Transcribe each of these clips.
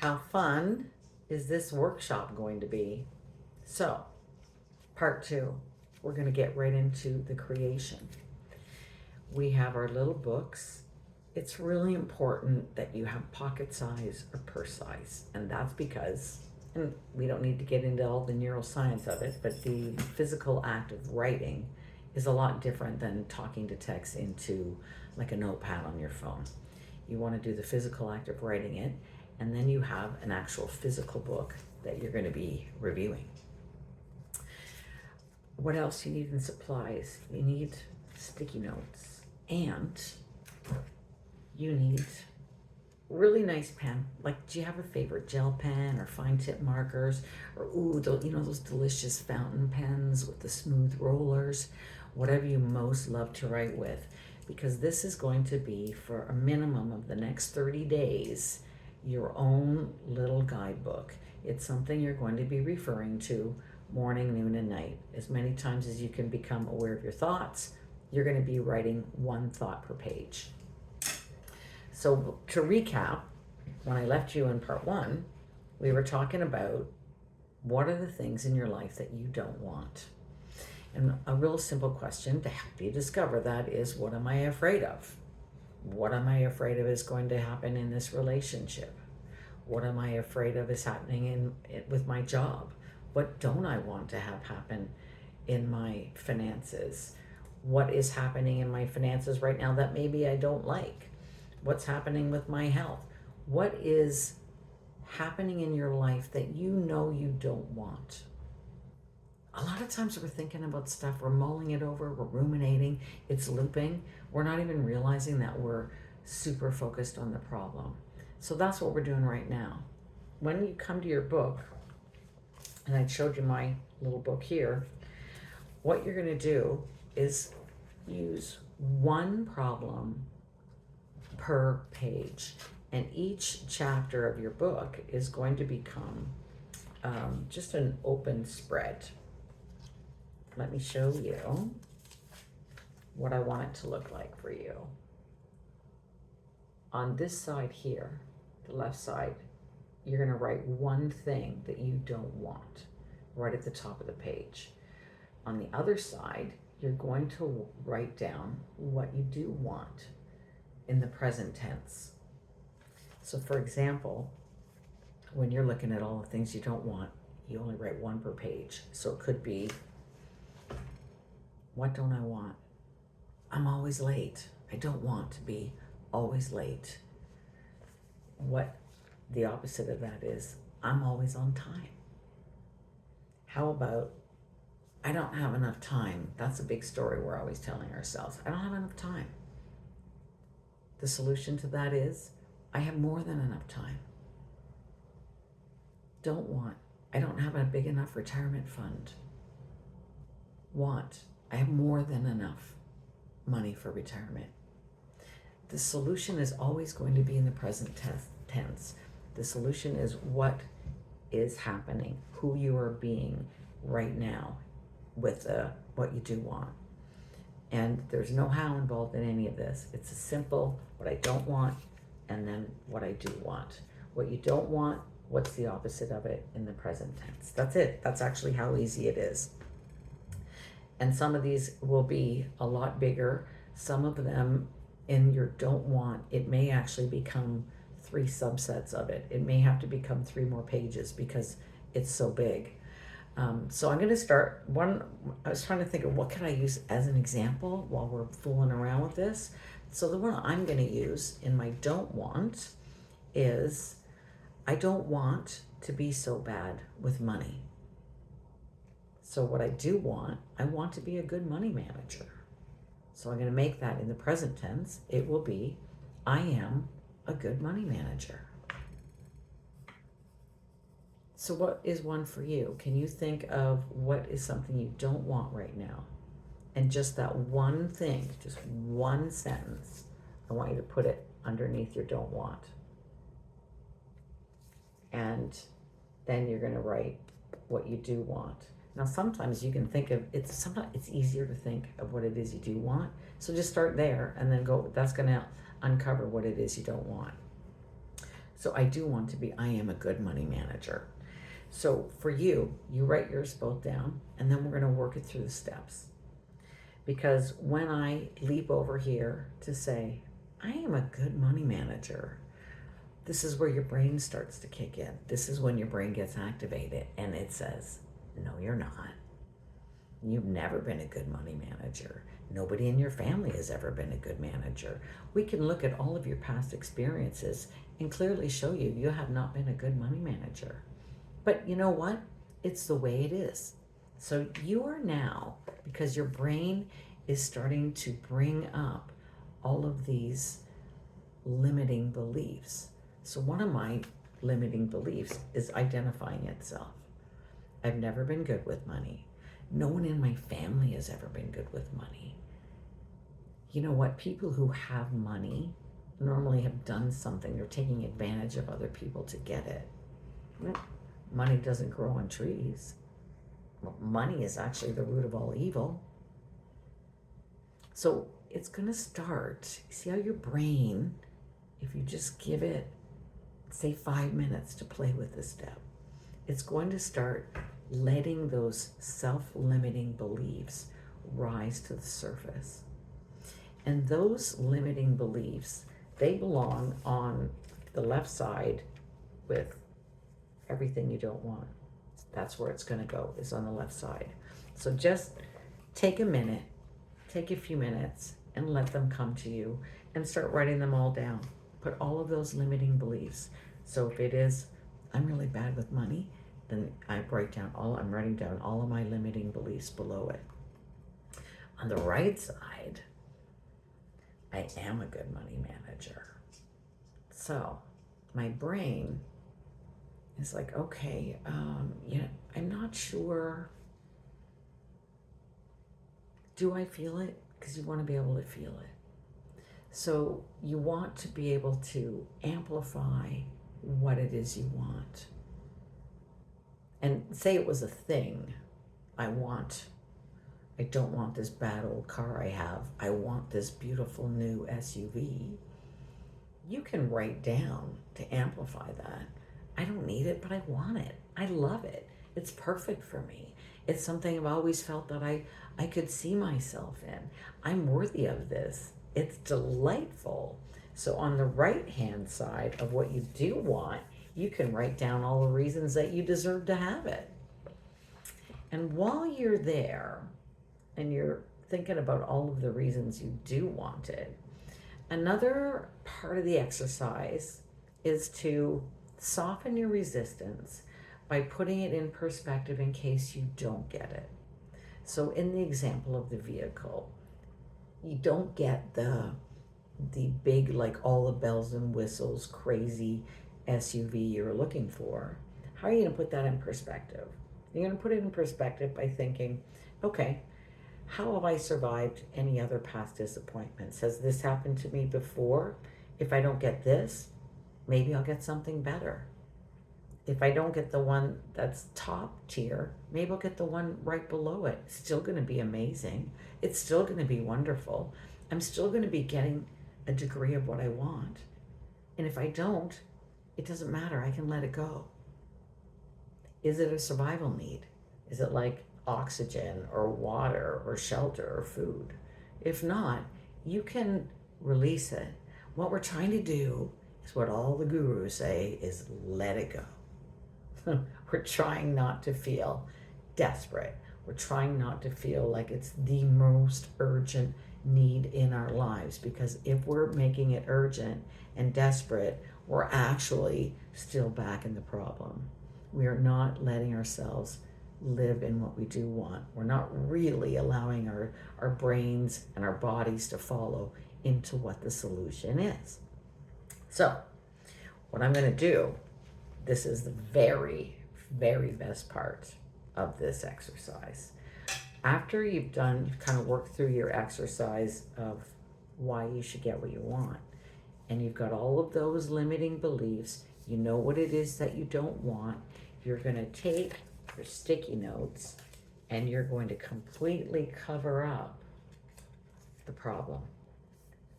How fun is this workshop going to be? So, part two, we're going to get right into the creation. We have our little books. It's really important that you have pocket size or purse size, and that's because, and we don't need to get into all the neuroscience of it, but the physical act of writing is a lot different than talking to text into like a notepad on your phone. You want to do the physical act of writing it, and then you have an actual physical book that you're going to be reviewing. What else you need in supplies? You need sticky notes, and you need really nice pen. Like, do you have a favorite gel pen or fine tip markers, or those delicious fountain pens with the smooth rollers? Whatever you most love to write with, because this is going to be, for a minimum of the next 30 days, your own little guidebook. It's something you're going to be referring to morning, noon, and night. As many times as you can become aware of your thoughts, you're going to be writing one thought per page. So to recap, when I left you in part one, we were talking about what are the things in your life that you don't want. And a real simple question to help you discover that is, what am I afraid of? What am I afraid of is going to happen in this relationship? What am I afraid of is happening with my job? What don't I want to have happen in my finances? What is happening in my finances right now that maybe I don't like? What's happening with my health? What is happening in your life that you know you don't want? A lot of times we're thinking about stuff, we're mulling it over, we're ruminating, it's looping. We're not even realizing that we're super focused on the problem. So that's what we're doing right now. When you come to your book, and I showed you my little book here, what you're going to do is use one problem per page. And each chapter of your book is going to become just an open spread. Let me show you what I want it to look like for you. On this side here, the left side, you're going to write one thing that you don't want right at the top of the page. On the other side, you're going to write down what you do want in the present tense. So for example, when you're looking at all the things you don't want, you only write one per page. So it could be, what don't I want? I'm always late. I don't want to be always late. What the opposite of that is, I'm always on time. How about, I don't have enough time? That's a big story we're always telling ourselves. I don't have enough time. The solution to that is, I have more than enough time. Don't want, I don't have a big enough retirement fund. Want, I have more than enough money for retirement. The solution is always going to be in the present tense. The solution is what is happening, who you are being right now with what you do want. And there's no how involved in any of this. It's a simple, what I don't want, and then what I do want. What you don't want, what's the opposite of it in the present tense. That's it. That's actually how easy it is. And some of these will be a lot bigger. Some of them in your don't want, it may actually become 3 subsets of it. It may have to become 3 more pages because it's so big. So I'm going to start one. I was trying to think of what can I use as an example while we're fooling around with this. So the one I'm going to use in my don't want is, I don't want to be so bad with money. So what I do want, I want to be a good money manager. So I'm going to make that in the present tense. It will be, I am a good money manager. So what is one for you? Can you think of what is something you don't want right now? And just that one thing, just one sentence, I want you to put it underneath your don't want. And then you're going to write what you do want. Now, sometimes you can think of, sometimes it's easier to think of what it is you do want. So just start there and then go, that's going to uncover what it is you don't want. So I do want to be, I am a good money manager. So for you, you write yours both down, and then we're going to work it through the steps. Because when I leap over here to say, I am a good money manager, this is where your brain starts to kick in. This is when your brain gets activated and it says, no, you're not. You've never been a good money manager. Nobody in your family has ever been a good manager. We can look at all of your past experiences and clearly show you you have not been a good money manager. But you know what? It's the way it is. So you are now, because your brain is starting to bring up all of these limiting beliefs. So one of my limiting beliefs is identifying itself. I've never been good with money. No one in my family has ever been good with money. You know what? People who have money normally have done something. They're taking advantage of other people to get it. Money doesn't grow on trees. Money is actually the root of all evil. So it's going to start. See how your brain, if you just give it, say 5 minutes to play with this step, it's going to start letting those self-limiting beliefs rise to the surface. And those limiting beliefs, they belong on the left side with everything you don't want. That's where it's going to go, is on the left side. So just take a minute, take a few minutes, and let them come to you and start writing them all down. Put all of those limiting beliefs. So if it is, I'm really bad with money, then I'm writing down all of my limiting beliefs below it. On the right side, I am a good money manager. So my brain is like, okay, I'm not sure. Do I feel it? Because you want to be able to feel it. So you want to be able to amplify what it is you want. And say it was a thing. I don't want this bad old car I have. I want this beautiful new SUV. You can write down to amplify that. I don't need it, but I want it. I love it. It's perfect for me. It's something I've always felt that I could see myself in. I'm worthy of this. It's delightful. So on the right-hand side of what you do want, you can write down all the reasons that you deserve to have it. And while you're there and you're thinking about all of the reasons you do want it, another part of the exercise is to soften your resistance by putting it in perspective in case you don't get it. So in the example of the vehicle, you don't get the big, like all the bells and whistles, crazy SUV you're looking for. How are you going to put that in perspective? You're going to put it in perspective by thinking, okay, how have I survived any other past disappointments? Has this happened to me before? If I don't get this, maybe I'll get something better. If I don't get the one that's top tier, maybe I'll get the one right below it. It's still going to be amazing. It's still going to be wonderful. I'm still going to be getting a degree of what I want. And if I don't, it doesn't matter. I can let it go. Is it a survival need? Is it like oxygen or water or shelter or food? If not, you can release it. What we're trying to do is what all the gurus say is let it go. We're trying not to feel desperate. We're trying not to feel like it's the most urgent need in our lives, because if we're making it urgent and desperate, we're actually still back in the problem. We are not letting ourselves live in what we do want. We're not really allowing our brains and our bodies to follow into what the solution is. So what I'm going to do, this is the very, very best part of this exercise. After you've kind of worked through your exercise of why you should get what you want, and you've got all of those limiting beliefs, you know what it is that you don't want, you're going to take your sticky notes and you're going to completely cover up the problem.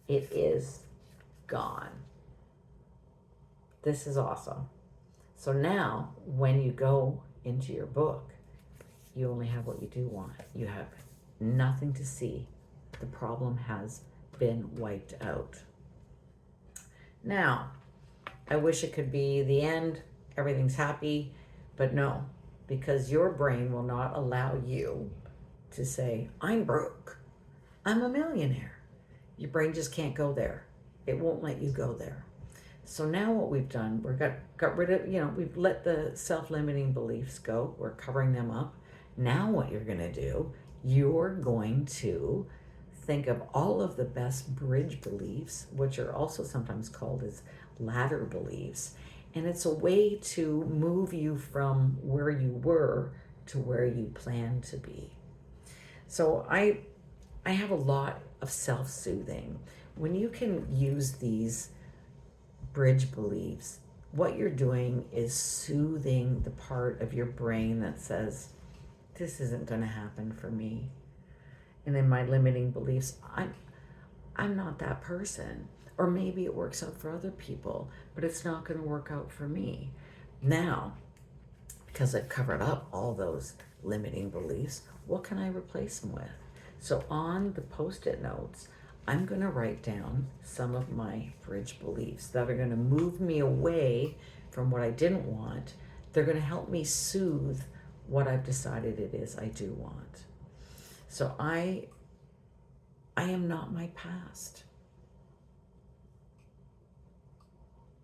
It is gone. This is awesome. So now when you go into your book, you only have what you do want. You have nothing to see. The problem has been wiped out. Now, I wish it could be the end, everything's happy, but no, because your brain will not allow you to say, I'm broke, I'm a millionaire. Your brain just can't go there. It won't let you go there. So now what we've done, we've got rid of, we've let the self-limiting beliefs go. We're covering them up. Now what you're going to do, you're going to think of all of the best bridge beliefs, which are also sometimes called as ladder beliefs. And it's a way to move you from where you were to where you plan to be. So I have a lot of self-soothing. When you can use these bridge beliefs, what you're doing is soothing the part of your brain that says, this isn't going to happen for me. And in my limiting beliefs, I'm not that person. Or maybe it works out for other people, but it's not going to work out for me. Now, because I've covered up all those limiting beliefs, what can I replace them with? So on the Post-it notes, I'm going to write down some of my bridge beliefs that are going to move me away from what I didn't want. They're going to help me soothe what I've decided it is I do want. So I am not my past.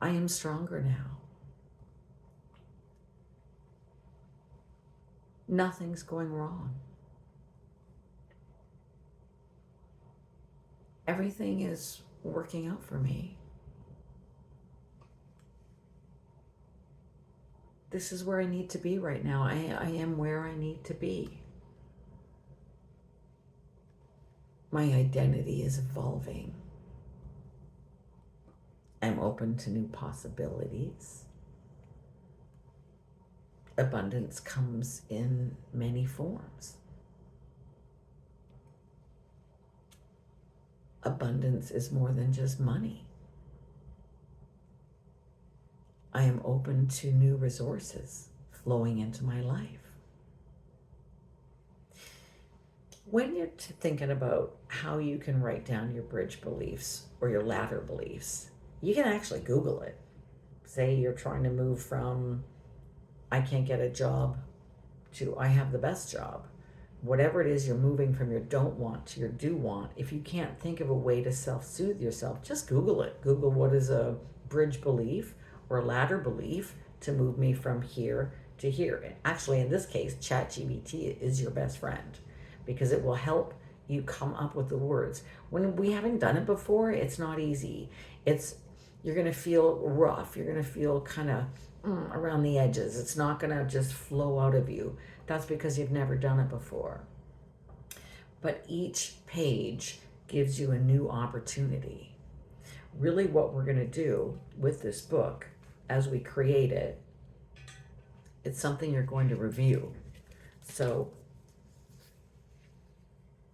I am stronger now. Nothing's going wrong. Everything is working out for me. This is where I need to be right now. I am where I need to be. My identity is evolving. I'm open to new possibilities. Abundance comes in many forms. Abundance is more than just money. I am open to new resources flowing into my life. When you're thinking about how you can write down your bridge beliefs or your ladder beliefs, you can actually Google it. Say you're trying to move from I can't get a job to I have the best job. Whatever it is you're moving from your don't want to your do want, if you can't think of a way to self-soothe yourself, just Google it. Google what is a bridge belief or a ladder belief to move me from here to here. Actually, in this case, ChatGPT is your best friend because it will help you come up with the words. When we haven't done it before, it's not easy. You're going to feel rough. You're going to feel kind of around the edges. It's not going to just flow out of you. That's because you've never done it before. But each page gives you a new opportunity. Really what we're going to do with this book as we create it, it's something you're going to review. So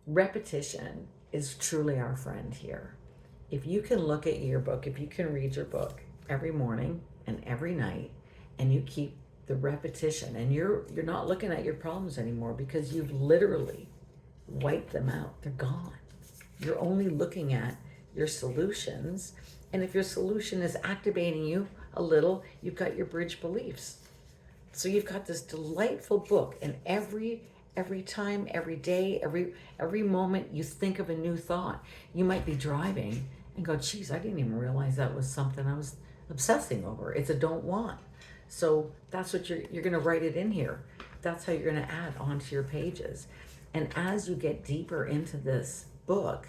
repetition is truly our friend here. If you can look at your book, if you can read your book every morning and every night, and you keep the repetition, and you're not looking at your problems anymore because you've literally wiped them out. They're gone. You're only looking at your solutions, and if your solution is activating you a little, you've got your bridge beliefs. So you've got this delightful book, and every time, every day, every moment you think of a new thought. You might be driving and go, geez, I didn't even realize that was something I was obsessing over. It's a don't want. So that's what you're going to write it in here. That's how you're going to add onto your pages. And as you get deeper into this book,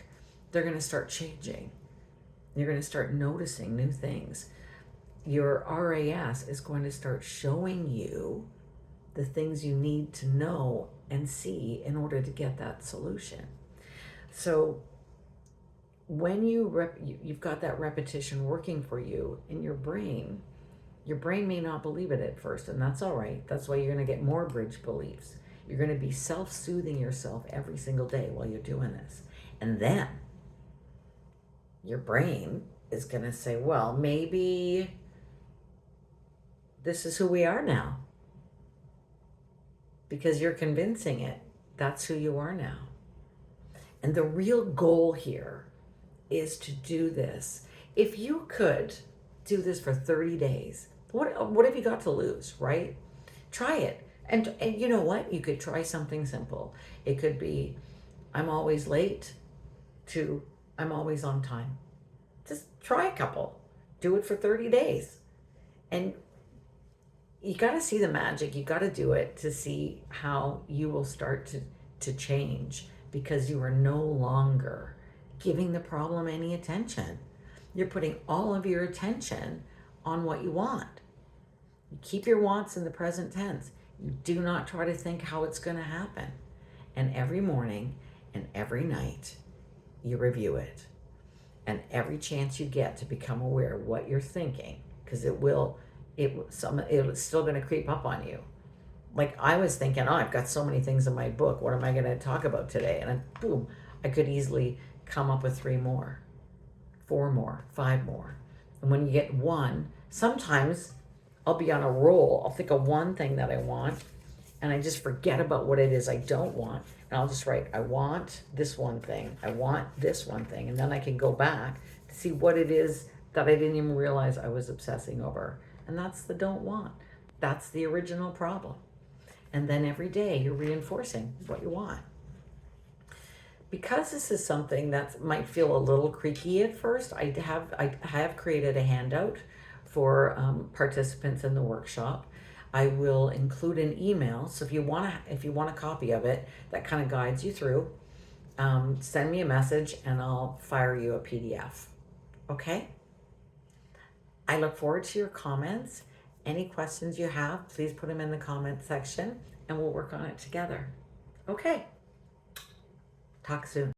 they're going to start changing. You're going to start noticing new things. Your RAS is going to start showing you the things you need to know and see in order to get that solution. So when you've got that repetition working for you in your brain may not believe it at first, and that's all right. That's why you're going to get more bridge beliefs. You're going to be self-soothing yourself every single day while you're doing this. And then your brain is going to say, well, maybe this is who we are now. Because you're convincing it, that's who you are now. And the real goal here is to do this. If you could do this for 30 days, what have you got to lose, right? Try it. And you know what? You could try something simple. It could be, I'm always late, to I'm always on time. Just try a couple. Do it for 30 days. And you got to see the magic. You got to do it to see how you will start to change, because you are no longer giving the problem any attention. You're putting all of your attention on what you want. You keep your wants in the present tense. You do not try to think how it's going to happen. And every morning and every night, you review it. And every chance you get to become aware of what you're thinking, because it's still going to creep up on you. Like I was thinking, oh, I've got so many things in my book. What am I going to talk about today? And then, boom, I could easily come up with 3 more, 4 more, 5 more. And when you get one, sometimes I'll be on a roll. I'll think of one thing that I want, and I just forget about what it is I don't want. And I'll just write, I want this one thing. I want this one thing. And then I can go back to see what it is that I didn't even realize I was obsessing over. And that's the don't want. That's the original problem. And then every day you're reinforcing what you want. Because this is something that might feel a little creaky at first, I have created a handout for participants in the workshop. I will include an email, so if you want a copy of it that kind of guides you through, send me a message and I'll fire you a PDF. Okay? I look forward to your comments. Any questions you have, please put them in the comment section and we'll work on it together. Okay. Talk soon.